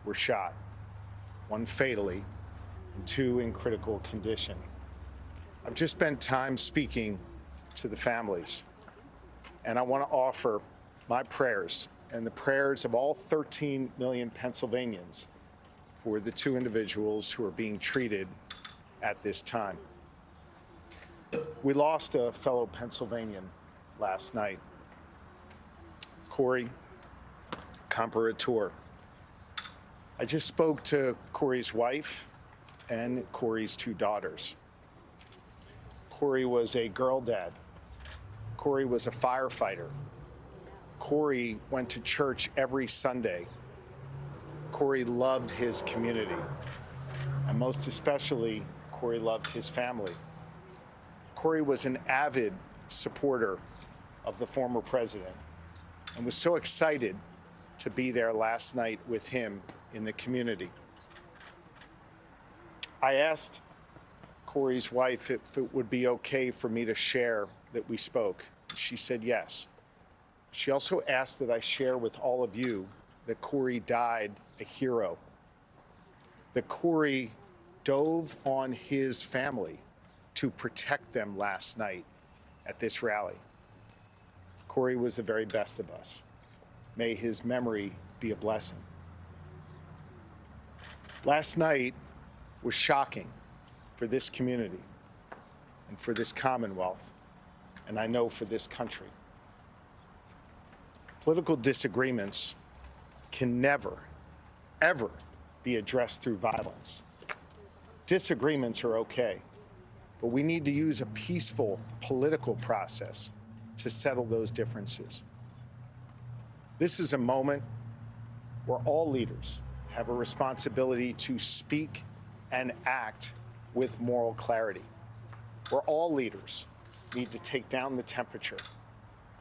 were shot, one fatally and two in critical condition. I've just spent time speaking to the families, and I want to offer my prayers and the prayers of all 13 million Pennsylvanians for the two individuals who are being treated at this time. We lost a fellow Pennsylvanian last night, Corey Comparator. I just spoke to Corey's wife and Corey's two daughters. Corey was a girl dad. Corey was a firefighter. Corey went to church every Sunday. Corey loved his community, and most especially, Corey loved his family. Corey was an avid supporter of the former president and was so excited to be there last night with him in the community. I asked Corey's wife if it would be okay for me to share that we spoke. She said yes. She also asked that I share with all of you that Corey died a hero, that Corey dove on his family to protect them last night at this rally. Corey was the very best of us. May his memory be a blessing. Last night was shocking for this community and for this Commonwealth, and I know for this country. Political disagreements can never, ever be addressed through violence. Disagreements are okay, but we need to use a peaceful political process to settle those differences. This is a moment where all leaders have a responsibility to speak and act with moral clarity, where all leaders need to take down the temperature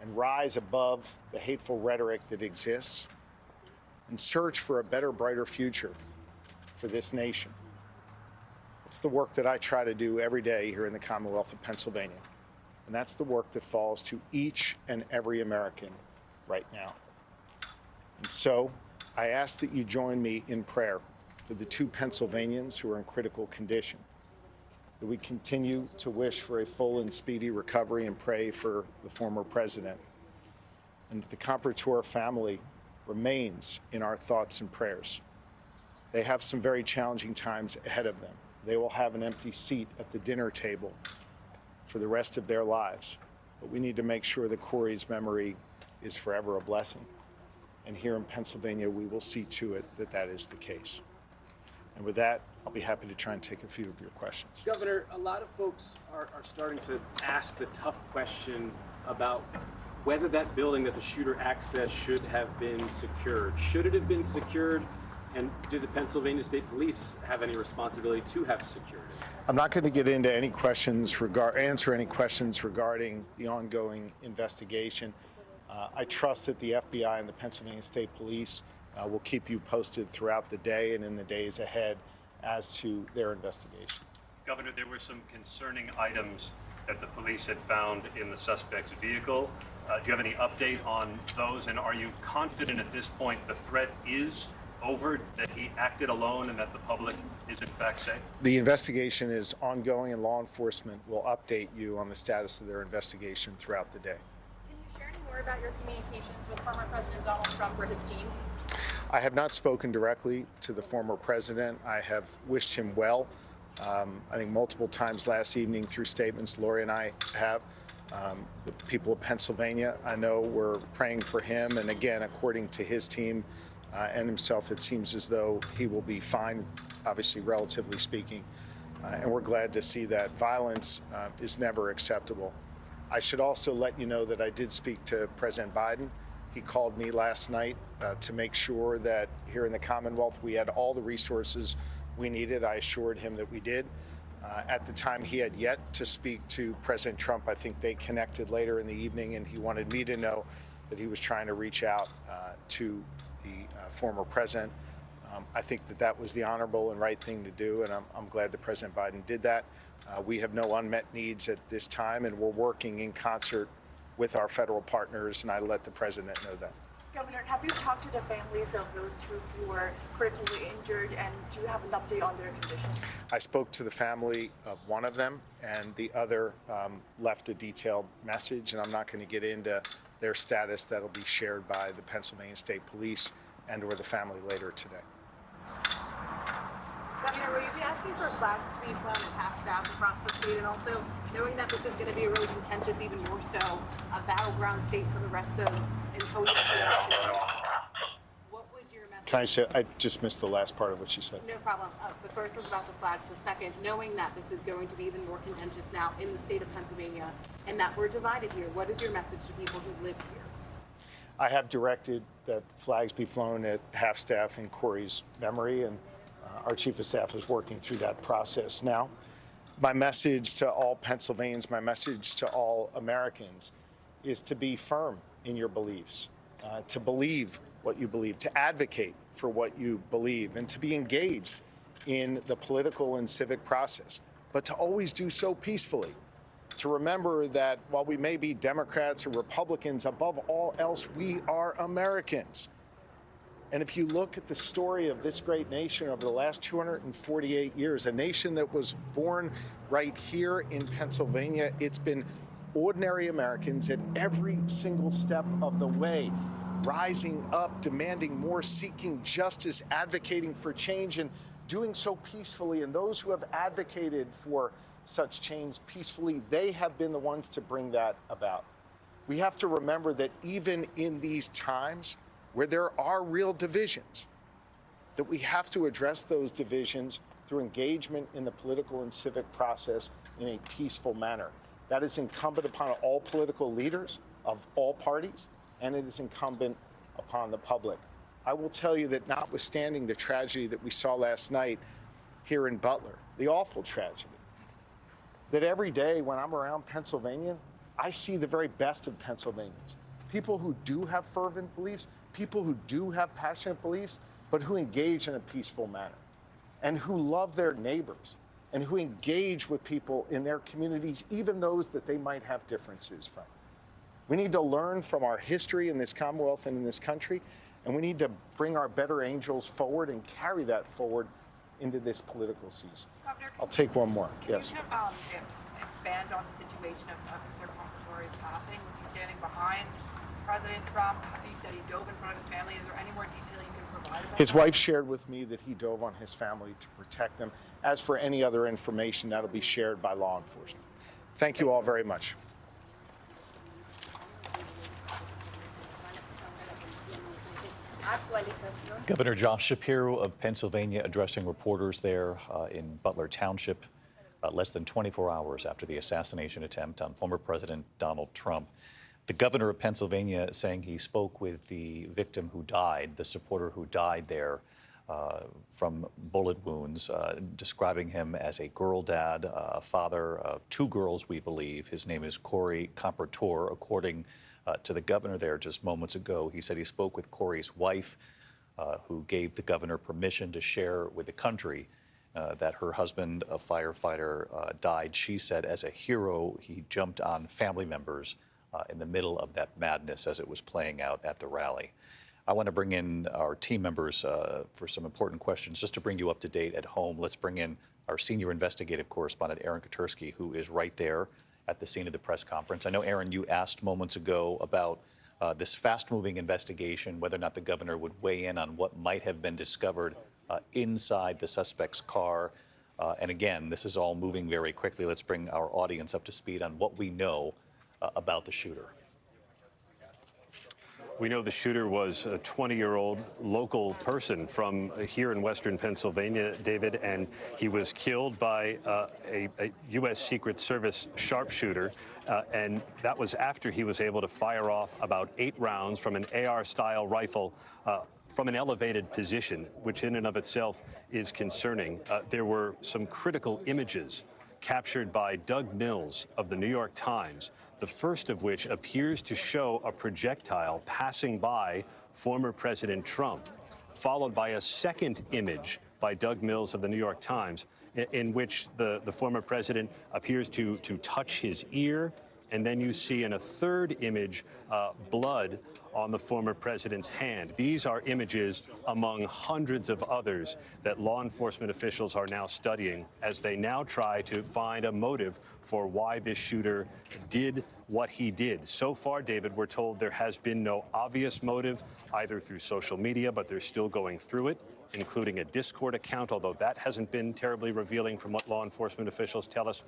and rise above the hateful rhetoric that exists and search for a better, brighter future for this nation. It's the work that I try to do every day here in the Commonwealth of Pennsylvania, and that's the work that falls to each and every American right now. And so I ask that you join me in prayer for the two Pennsylvanians who are in critical condition, that we continue to wish for a full and speedy recovery and pray for the former president, and that the Comparator family remains in our thoughts and prayers. They have some very challenging times ahead of them. They will have an empty seat at the dinner table for the rest of their lives, but we need to make sure that Corey's memory is forever a blessing. And here in Pennsylvania, we will see to it that that is the case. And with that, I'll be happy to try and take a few of your questions. Governor, a lot of folks are starting to ask the tough question about whether that building that the shooter accessed should have been secured. Should it have been secured? And did the Pennsylvania State Police have any responsibility to have secured it? I'm not going to get into any questions answer any questions regarding the ongoing investigation. I trust that the FBI and the Pennsylvania State Police will keep you posted throughout the day and in the days ahead as to their investigation. Governor, there were some concerning items that the police had found in the suspect's vehicle. Do you have any update on those? And are you confident at this point the threat is over, that he acted alone and that the public is in fact safe? The investigation is ongoing, and law enforcement will update you on the status of their investigation throughout the day. Can you share any more about your communications with former President Donald Trump or his team? I have not spoken directly to the former president. I have wished him well. I think multiple times last evening through statements Lori and I have. The people of Pennsylvania, I know, were praying for him. And again, according to his team and himself, it seems as though he will be fine, obviously, relatively speaking. And we're glad to see that. Violence is never acceptable. I should also let you know that I did speak to President Biden. He called me last night to make sure that here in the Commonwealth we had all the resources we needed. I assured him that we did. At the time, he had yet to speak to President Trump. I think they connected later in the evening, and he wanted me to know that he was trying to reach out to the former president. I think that that was the honorable and right thing to do, and I'm glad that President Biden did that. We have no unmet needs at this time, and we're working in concert with our federal partners, and I let the president know that. Governor, have you talked to the families of those two who were critically injured, and do you have an update on their condition? I spoke to the family of one of them, and the other left a detailed message, and I'm not going to get into their status. That'll be shared by the Pennsylvania State Police and or the family later today. Governor, will you be asking for flags to be flown at half-staff across the state, and also knowing that this is going to be a really contentious, even more so, a battleground state for the rest of until we get to election? What would your message? Can I say, I just missed the last part of what she said. No problem. The first was about the flags. The second, knowing that this is going to be even more contentious now in the state of Pennsylvania, and that we're divided here, what is your message to people who live here? I have directed that flags be flown at half-staff in Corey's memory, and our Chief of Staff is working through that process now. My message to all Pennsylvanians, my message to all Americans is to be firm in your beliefs, to believe what you believe, to advocate for what you believe, and to be engaged in the political and civic process, but to always do so peacefully. To remember that while we may be Democrats or Republicans, above all else, we are Americans. And if you look at the story of this great nation over the last 248 years, a nation that was born right here in Pennsylvania, it's been ordinary Americans at every single step of the way, rising up, demanding more, seeking justice, advocating for change, and doing so peacefully. And those who have advocated for such change peacefully, they have been the ones to bring that about. We have to remember that even in these times where there are real divisions, that we have to address those divisions through engagement in the political and civic process in a peaceful manner. That is incumbent upon all political leaders of all parties, and it is incumbent upon the public. I will tell you that notwithstanding the tragedy that we saw last night here in Butler, the awful tragedy, that every day when I'm around Pennsylvania, I see the very best of Pennsylvanians. People who do have fervent beliefs, people who do have passionate beliefs, but who engage in a peaceful manner, and who love their neighbors, and who engage with people in their communities, even those that they might have differences from. We need to learn from our history in this Commonwealth and in this country, and we need to bring our better angels forward and carry that forward into this political season. Governor, I'll take one more. Yes. Can you expand on the situation of Mr. Comparatore's passing? Was he standing behind President Trump? You said he dove in front of his family. Is there any more detail you can provide about His that? wife shared with me that he dove on his family to protect them. As for any other information, that'll be shared by law enforcement. Thank you all very much. Governor Josh Shapiro of Pennsylvania addressing reporters there in Butler Township less than 24 hours after the assassination attempt on former President Donald Trump. The governor of Pennsylvania saying he spoke with the victim who died, the supporter who died there from bullet wounds, describing him as a girl dad, a father of two girls, we believe. His name is Corey Comparatore. According to the governor there just moments ago, he said he spoke with Corey's wife, who gave the governor permission to share with the country that her husband, a firefighter, died, she said, as a hero. He jumped on family members in the middle of that madness as it was playing out at the rally. I want to bring in our team members for some important questions, just to bring you up to date at home. Let's bring in our senior investigative correspondent, Aaron Katersky, who is right there at the scene of the press conference. I know, Aaron, you asked moments ago about this fast-moving investigation, whether or not the governor would weigh in on what might have been discovered inside the suspect's car. And again, this is all moving very quickly. Let's bring our audience up to speed on what we know about the shooter. We know the shooter was a 20-year-old local person from here in western Pennsylvania, David, and he was killed by a U.S. Secret Service sharpshooter, and that was after he was able to fire off about 8 rounds from an AR-style rifle from an elevated position, which in and of itself is concerning. There were some critical images captured by Doug Mills of the New York Times, the first of which appears to show a projectile passing by former President Trump, followed by a second image by Doug Mills of the New York Times, in which the former president appears to touch his ear and then you see in a third image blood on the former president's hand. These are images among hundreds of others that law enforcement officials are now studying as they now try to find a motive for why this shooter did what he did. So far, David, we're told there has been no obvious motive, either through social media, but they're still going through it, including a Discord account, although that hasn't been terribly revealing from what law enforcement officials tell us.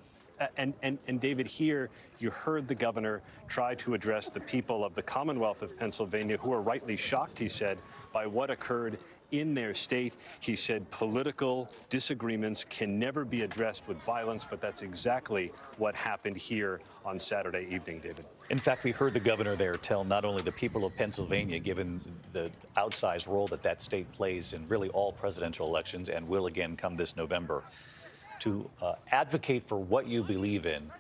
And David, here you heard the governor try to address the people of the Commonwealth of Pennsylvania who are rightly shocked, he said, by what occurred in their state. He said political disagreements can never be addressed with violence, but that's exactly what happened here on Saturday evening, David. In fact, we heard the governor there tell not only the people of Pennsylvania, given the outsized role that that state plays in really all presidential elections and will again come this November, to advocate for what you believe in,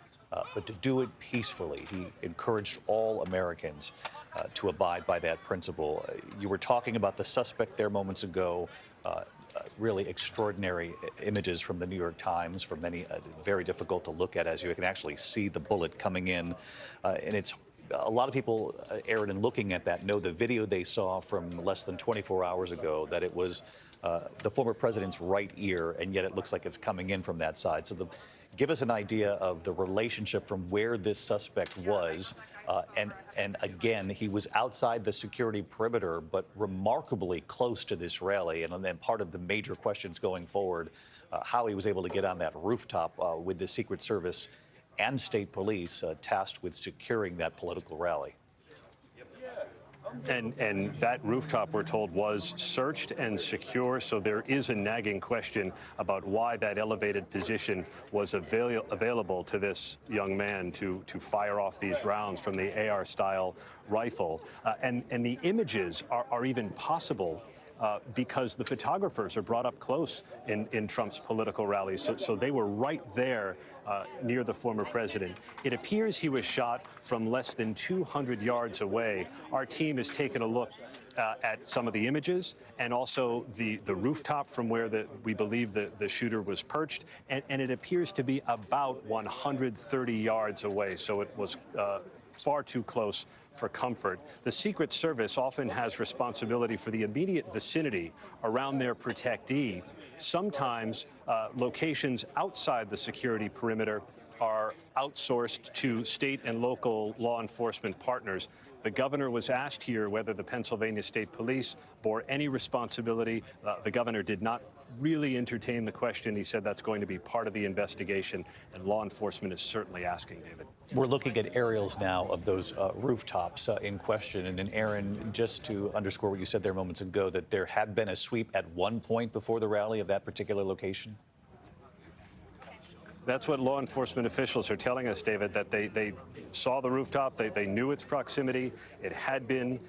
but to do it peacefully. He encouraged all Americans to abide by that principle. You were talking about the suspect there moments ago. Really extraordinary images from the New York Times, for many very difficult to look at, as you can actually see the bullet coming in. And it's a lot of people, Aaron, in looking at that, know the video they saw from less than 24 hours ago, that it was the former president's right ear, and yet it looks like it's coming in from that side. So give us an idea of the relationship from where this suspect was. And again, he was outside the security perimeter, but remarkably close to this rally. And then part of the major questions going forward, how he was able to get on that rooftop with the Secret Service and state police tasked with securing that political rally. And that rooftop, we're told, was searched and secure, so there is a nagging question about why that elevated position was available to this young man to fire off these rounds from the AR-style rifle. And the images are even possible because the photographers are brought up close in Trump's political rallies, so they were right there near the former president. It appears he was shot from less than 200 yards away. Our team has taken a look at some of the images and also the rooftop from where we believe the shooter was perched, and it appears to be about 130 yards away, so it was far too close for comfort. The Secret Service often has responsibility for the immediate vicinity around their protectee. Sometimes locations outside the security perimeter are outsourced to state and local law enforcement partners. The governor was asked here whether the Pennsylvania State Police bore any responsibility. The governor did not really entertain the question. He said that's going to be part of the investigation, and law enforcement is certainly asking, David. We're looking at aerials now of those rooftops in question. And Aaron, just to underscore what you said there moments ago, that there had been a sweep at one point before the rally of that particular location? That's what law enforcement officials are telling us, David, that they saw the rooftop, they knew its proximity, it had been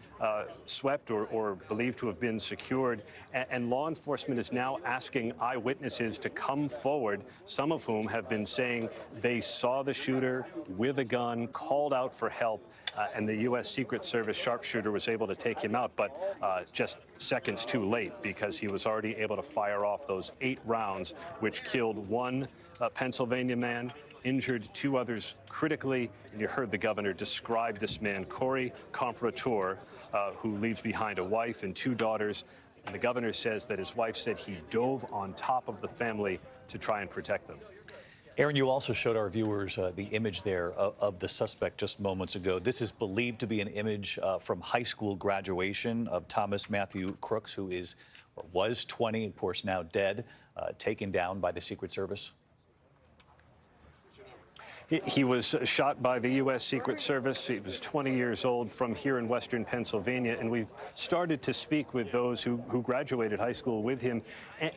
swept or believed to have been secured, and law enforcement is now asking eyewitnesses to come forward, some of whom have been saying they saw the shooter with a gun, called out for help, and the U.S. Secret Service sharpshooter was able to take him out, but just seconds too late, because he was already able to fire off those 8 rounds, which killed one Pennsylvania man, injured 2 others critically, and you heard the governor describe this man, Corey Comprator, who leaves behind a wife and 2 daughters. And the governor says that his wife said he dove on top of the family to try and protect them. Aaron, you also showed our viewers the image there of the suspect just moments ago. This is believed to be an image from high school graduation of Thomas Matthew Crooks, who is or was 20, of course now dead, taken down by the Secret Service. He was shot by the U.S. Secret Service. He was 20 years old, from here in western Pennsylvania, and we've started to speak with those who graduated high school with him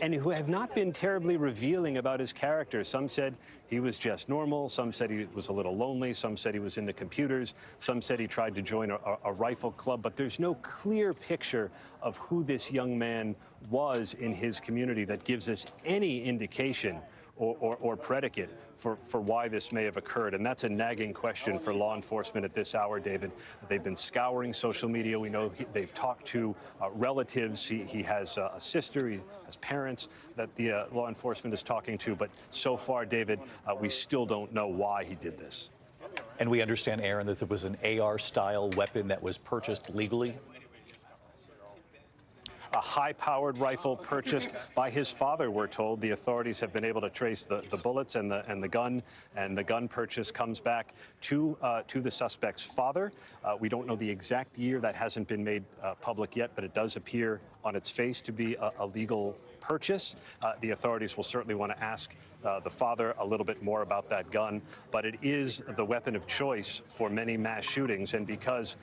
and who have not been terribly revealing about his character. Some said he was just normal. Some said he was a little lonely. Some said he was into computers. Some said he tried to join a rifle club. But there's no clear picture of who this young man was in his community that gives us any indication or predicate for why this may have occurred. And that's a nagging question for law enforcement at this hour, David. They've been scouring social media. We know they've talked to relatives. He has a sister, he has parents that the law enforcement is talking to. But so far, David, we still don't know why he did this. And we understand, Aaron, that there was an AR-style weapon that was purchased legally? A high-powered rifle purchased by his father, we're told. The authorities have been able to trace the bullets and the gun, and the gun purchase comes back to the suspect's father. We don't know the exact year. That hasn't been made public yet, but it does appear on its face to be a legal purchase. The authorities will certainly want to ask the father a little bit more about that gun, but it is the weapon of choice for many mass shootings, and because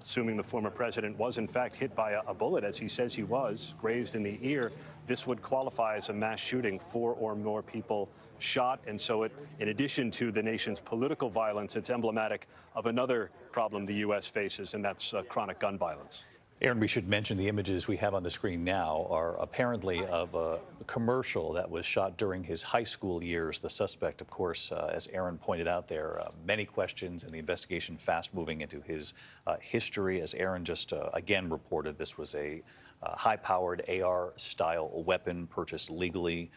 assuming the former president was in fact hit by a bullet, as he says he was, grazed in the ear, this would qualify as a mass shooting, 4 or more people shot. And so it, in addition to the nation's political violence, it's emblematic of another problem the U.S. faces, and that's chronic gun violence. Aaron, we should mention the images we have on the screen now are apparently of a commercial that was shot during his high school years. The suspect, of course, as Aaron pointed out there, many questions and the investigation fast moving into his history. As Aaron just again reported, this was a high-powered AR-style weapon purchased legally,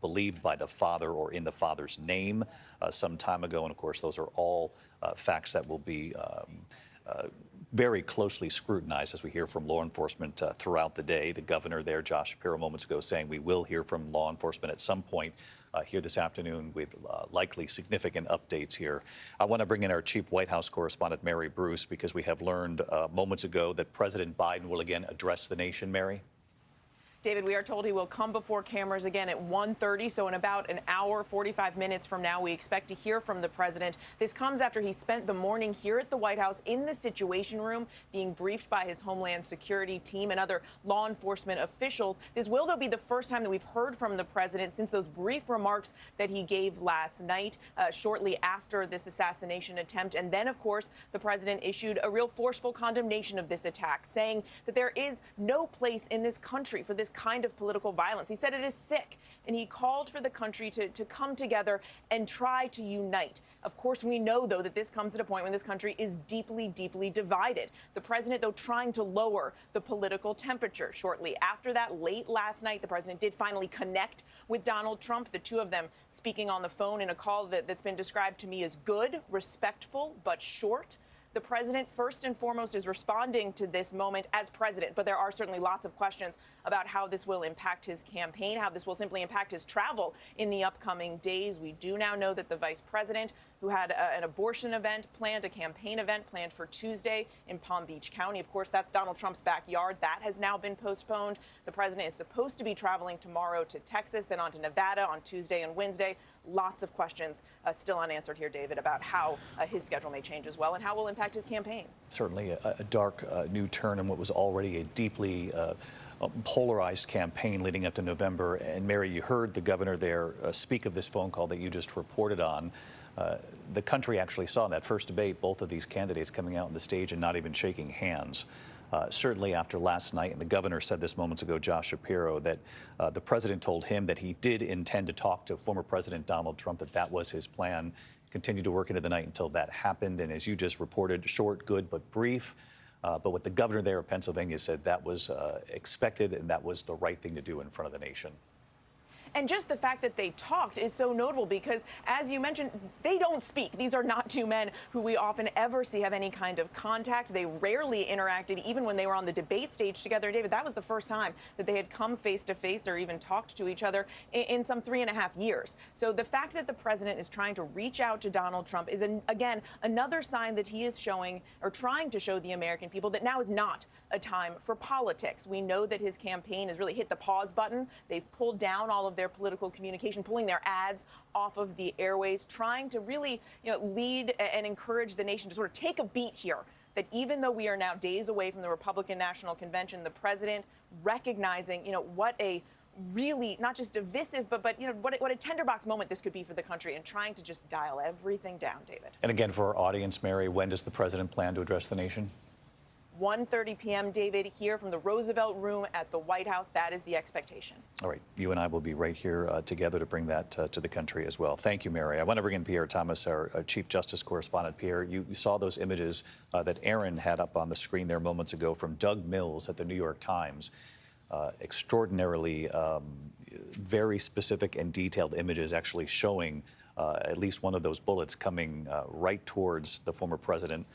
believed by the father or in the father's name some time ago. And of course, those are all facts that will be very closely scrutinized as we hear from law enforcement throughout the day. The governor there, Josh Shapiro, moments ago saying we will hear from law enforcement at some point here this afternoon with likely significant updates here. I want to bring in our chief White House correspondent, Mary Bruce, because we have learned moments ago that President Biden will again address the nation. Mary? David, we are told he will come before cameras again at 1:30, so in about an hour, 45 minutes from now, we expect to hear from the president. This comes after he spent the morning here at the White House in the Situation Room, being briefed by his Homeland Security team and other law enforcement officials. This will, though, be the first time that we've heard from the president since those brief remarks that he gave last night, shortly after this assassination attempt. And then, of course, the president issued a real forceful condemnation of this attack, saying that there is no place in this country for this kind of political violence. He said it is sick, and he called for the country to come together and try to unite. Of course, we know, though, that this comes at a point when this country is deeply, deeply divided. The president, though, trying to lower the political temperature. Shortly after that, late last night, the president did finally connect with Donald Trump, the two of them speaking on the phone in a call that's been described to me as good, respectful, but short. The president, first and foremost, is responding to this moment as president, but there are certainly lots of questions about how this will impact his campaign, how this will simply impact his travel in the upcoming days. We do now know that the vice president, who had an abortion event planned, a campaign event planned for Tuesday in Palm Beach County. Of course, that's Donald Trump's backyard. That has now been postponed. The president is supposed to be traveling tomorrow to Texas, then on to Nevada on Tuesday and Wednesday. Lots of questions still unanswered here, David, about how his schedule may change as well and how it will impact his campaign. Certainly A dark new turn in what was already a deeply polarized campaign leading up to November. And Mary, you heard the governor there speak of this phone call that you just reported on. The country actually saw in that first debate both of these candidates coming out on the stage and not even shaking hands. Certainly after last night, and the governor said this moments ago, Josh Shapiro, that the president told him that he did intend to talk to former President Donald Trump, that was his plan. Continued to work into the night until that happened. And as you just reported, short, good, but brief. But what the governor there of Pennsylvania said, that was expected and that was the right thing to do in front of the nation. And just the fact that they talked is so notable because, as you mentioned, they don't speak. These are not two men who we often ever see have any kind of contact. They rarely interacted, even when they were on the debate stage together. David, that was the first time that they had come face to face or even talked to each other in some 3.5 years. So the fact that the president is trying to reach out to Donald Trump is, again, another sign that he is showing or trying to show the American people that now is not a time for politics. We know that his campaign has really hit the pause button. They've pulled down all of their political communication, pulling their ads off of the airways, trying to really, lead and encourage the nation to sort of take a beat here. That even though we are now days away from the Republican National Convention, the president recognizing, what a really not just divisive, but what a tinderbox moment this could be for the country, and trying to just dial everything down, David. And again, for our audience, Mary, when does the president plan to address the nation? 1:30 p.m., David, here from the Roosevelt Room at the White House. That is the expectation. All right. You and I will be right here together to bring that to the country as well. Thank you, Mary. I want to bring in Pierre Thomas, our Chief Justice Correspondent. Pierre, you saw those images that Aaron had up on the screen there moments ago from Doug Mills at the New York Times. Extraordinarily very specific and detailed images actually showing at least one of those bullets coming right towards the former president.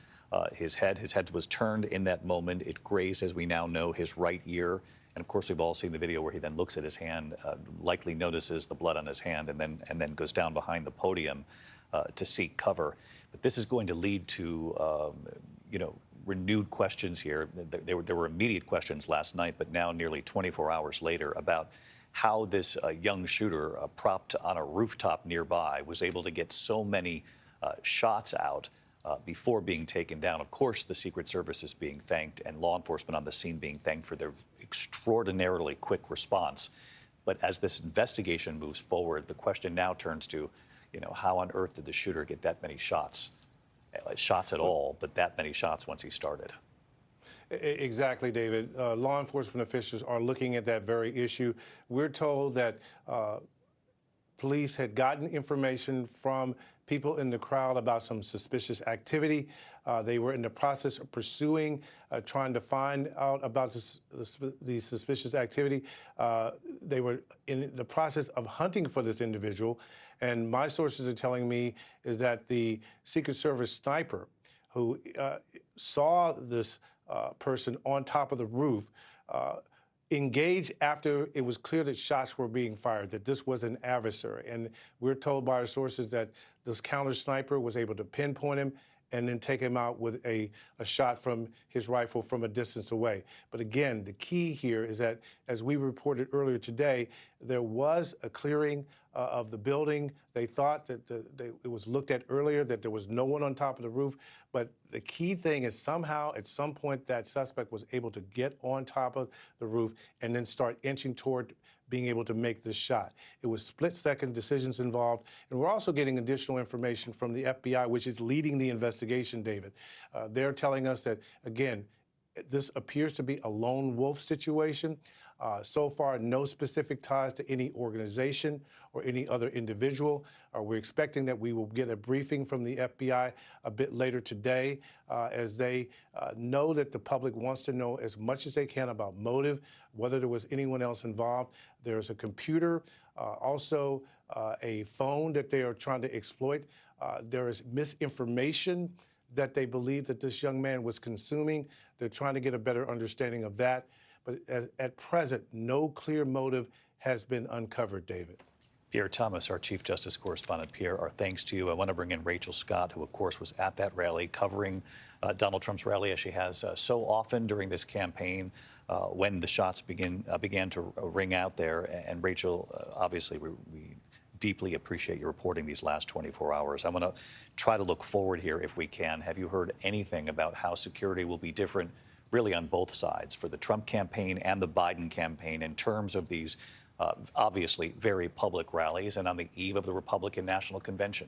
His head was turned in that moment. It grazed, as we now know, his right ear. And of course, we've all seen the video where he then looks at his hand, likely notices the blood on his hand, and then goes down behind the podium to seek cover. But this is going to lead to, renewed questions here. There were immediate questions last night, but now nearly 24 hours later about how this young shooter propped on a rooftop nearby was able to get so many shots out before being taken down. Of course, the Secret Service is being thanked and law enforcement on the scene being thanked for their extraordinarily quick response. But as this investigation moves forward, the question now turns to, how on earth did the shooter get that many shots? Shots at all, but that many shots once he started. Exactly, David. Law enforcement officials are looking at that very issue. We're told that police had gotten information from people in the crowd about some suspicious activity. They were in the process of pursuing, trying to find out about the suspicious activity. They were in the process of hunting for this individual. And my sources are telling me is that the Secret Service sniper who saw this person on top of the roof engaged after it was clear that shots were being fired, that this was an adversary. And we're told by our sources that this counter sniper was able to pinpoint him and then take him out with a shot from his rifle from a distance away. But again, the key here is that, as we reported earlier today, there was a clearing of the building. They thought that it was looked at earlier, that there was no one on top of the roof. But the key thing is somehow, at some point, that suspect was able to get on top of the roof and then start inching toward being able to make this shot. It was split-second decisions involved. And we're also getting additional information from the FBI, which is leading the investigation, David. They're telling us that, again, this appears to be a lone wolf situation. So far, no specific ties to any organization or any other individual. We're expecting that we will get a briefing from the FBI a bit later today, as they know that the public wants to know as much as they can about motive, whether there was anyone else involved. There's a computer, also a phone that they are trying to exploit. There is misinformation that they believe that this young man was consuming. They're trying to get a better understanding of that. But at present, no clear motive has been uncovered, David. Pierre Thomas, our Chief Justice Correspondent. Pierre, our thanks to you. I want to bring in Rachel Scott, who, of course, was at that rally covering Donald Trump's rally, as she has so often during this campaign when the shots began to ring out there. And Rachel, obviously, we deeply appreciate your reporting these last 24 hours. I want to try to look forward here if we can. Have you heard anything about how security will be different, really on both sides, for the Trump campaign and the Biden campaign, in terms of these obviously very public rallies and on the eve of the Republican National Convention?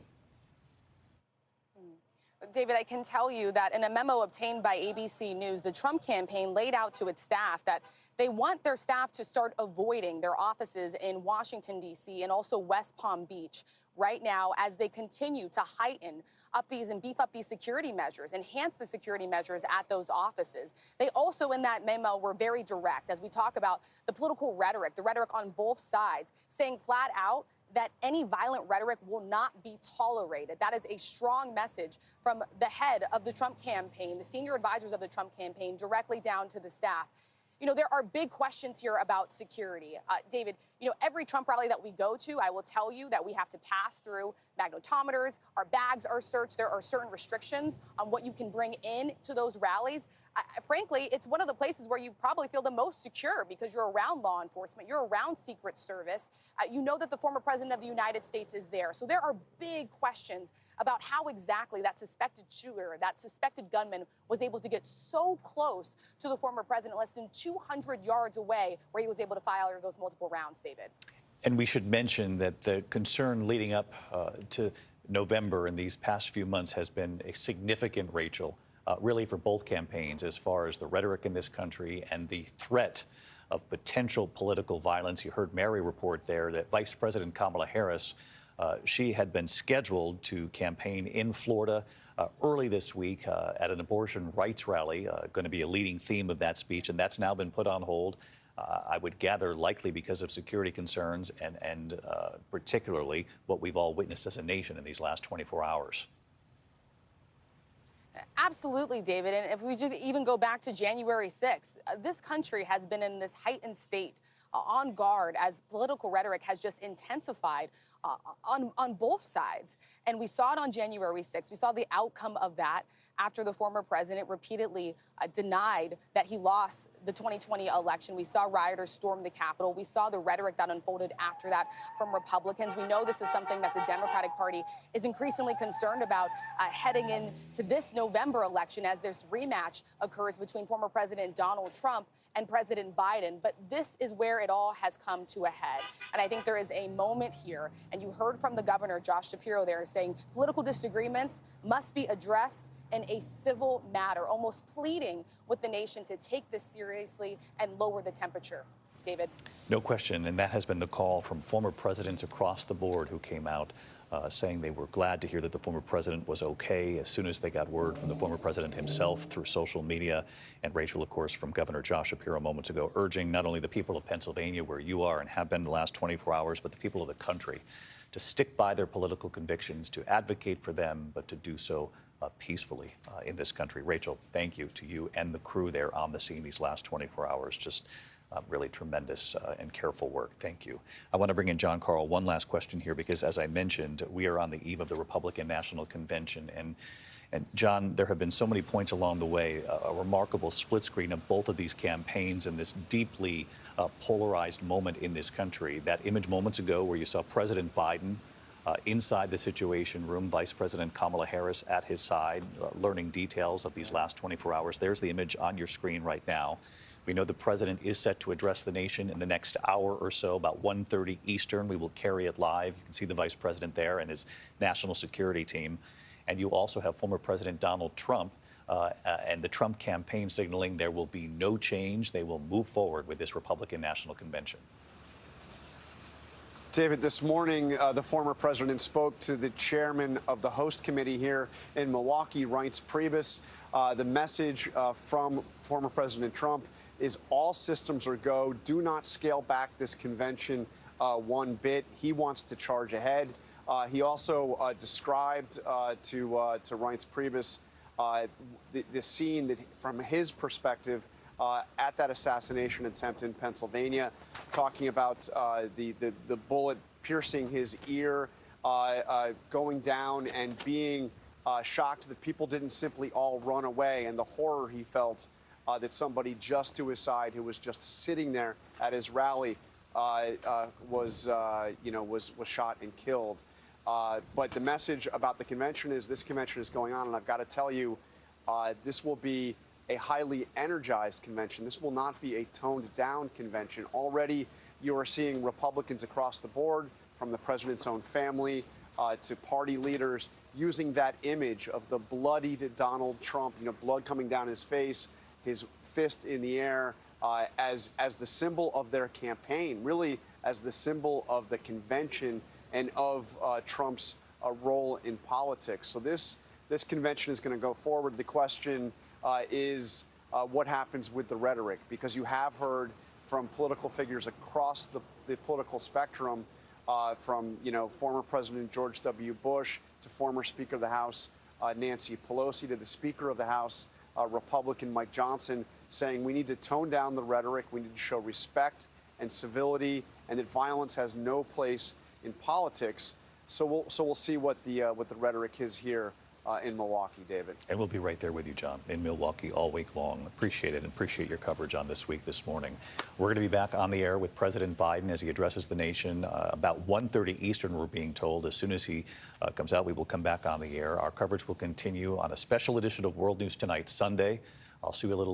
David, I can tell you that in a memo obtained by ABC News, the Trump campaign laid out to its staff that they want their staff to start avoiding their offices in Washington, D.C. and also West Palm Beach right now, as they continue to heighten up these and beef up these security measures, enhance the security measures at those offices. They also, in that memo, were very direct as we talk about the political rhetoric, the rhetoric on both sides, saying flat out that any violent rhetoric will not be tolerated. That is a strong message from the head of the Trump campaign, the senior advisors of the Trump campaign, directly down to the staff. You know, there are big questions here about security. David, every Trump rally that we go to, I will tell you that we have to pass through magnetometers. Our bags are searched. There are certain restrictions on what you can bring in to those rallies. Frankly, it's one of the places where you probably feel the most secure because you're around law enforcement. You're around Secret Service. You know that the former president of the United States is there. So there are big questions about how exactly that suspected shooter, that suspected gunman, was able to get so close to the former president, less than 200 yards away, where he was able to fire those multiple rounds, David. And we should mention that the concern leading up to November in these past few months has been a significant, Rachel, really for both campaigns, as far as the rhetoric in this country and the threat of potential political violence. You heard Mary report there that Vice President Kamala Harris, she had been scheduled to campaign in Florida early this week at an abortion rights rally, going to be a leading theme of that speech, and that's now been put on hold. I would gather likely because of security concerns and particularly what we've all witnessed as a nation in these last 24 hours. Absolutely, David. And if we even go back to January 6th, this country has been in this heightened state, on guard, as political rhetoric has just intensified on both sides. And we saw it on January 6th. We saw the outcome of that after the former president repeatedly denied that he lost the 2020 election. We saw rioters storm the Capitol. We saw the rhetoric that unfolded after that from Republicans. We know this is something that the Democratic Party is increasingly concerned about heading into this November election as this rematch occurs between former President Donald Trump and President Biden. But this is where it all has come to a head. And I think there is a moment here, and you heard from the governor, Josh Shapiro, there saying political disagreements must be addressed in a civil matter, almost pleading with the nation to take this seriously and lower the temperature. David? No question, and that has been the call from former presidents across the board who came out saying they were glad to hear that the former president was okay as soon as they got word from the former president himself through social media. And Rachel, of course, from Governor Josh Shapiro moments ago, urging not only the people of Pennsylvania, where you are and have been the last 24 hours, but the people of the country to stick by their political convictions, to advocate for them, but to do so peacefully in this country. Rachel, thank you to you and the crew there on the scene these last 24 hours. Just really tremendous and careful work. Thank you. I want to bring in John Carl. One last question here, because as I mentioned, we are on the eve of the Republican National Convention. And John, there have been so many points along the way, a remarkable split screen of both of these campaigns and this deeply polarized moment in this country. That image moments ago where you saw President Biden inside the Situation Room, Vice President Kamala Harris at his side, learning details of these last 24 hours. There's the image on your screen right now. We know the president is set to address the nation in the next hour or so, about 1:30 Eastern. We will carry it live. You can see the vice president there and his national security team. And you also have former President Donald Trump and the Trump campaign signaling there will be no change. They will move forward with this Republican National Convention. David, this morning, the former president spoke to the chairman of the host committee here in Milwaukee, Reince Priebus. The message from former President Trump is all systems are go. Do not scale back this convention one bit. He wants to charge ahead. He also described to Reince Priebus the scene that, from his perspective, at that assassination attempt in Pennsylvania, talking about the bullet piercing his ear, going down and being shocked that people didn't simply all run away, and the horror he felt that somebody just to his side, who was just sitting there at his rally, was shot and killed. But the message about the convention is this convention is going on, and I've got to tell you, this will be a highly energized convention. This will not be a toned down convention. Already you are seeing Republicans across the board, from the president's own family to party leaders, using that image of the bloodied Donald Trump, blood coming down his face, his fist in the air, as the symbol of their campaign, really as the symbol of the convention and of Trump's role in politics. So this convention is going to go forward. The question is what happens with the rhetoric, because you have heard from political figures across the political spectrum, from former President George W. Bush to former Speaker of the House Nancy Pelosi to the Speaker of the House Republican Mike Johnson, saying we need to tone down the rhetoric, we need to show respect and civility, and that violence has no place in politics. So we'll see what the rhetoric is here in Milwaukee, David. And we'll be right there with you, John, in Milwaukee all week long. Appreciate it, and appreciate your coverage on This Week this morning. We're going to be back on the air with President Biden as he addresses the nation about 1:30 Eastern, we're being told. As soon as he comes out, we will come back on the air. Our coverage will continue on a special edition of World News Tonight Sunday. I'll see you a little later.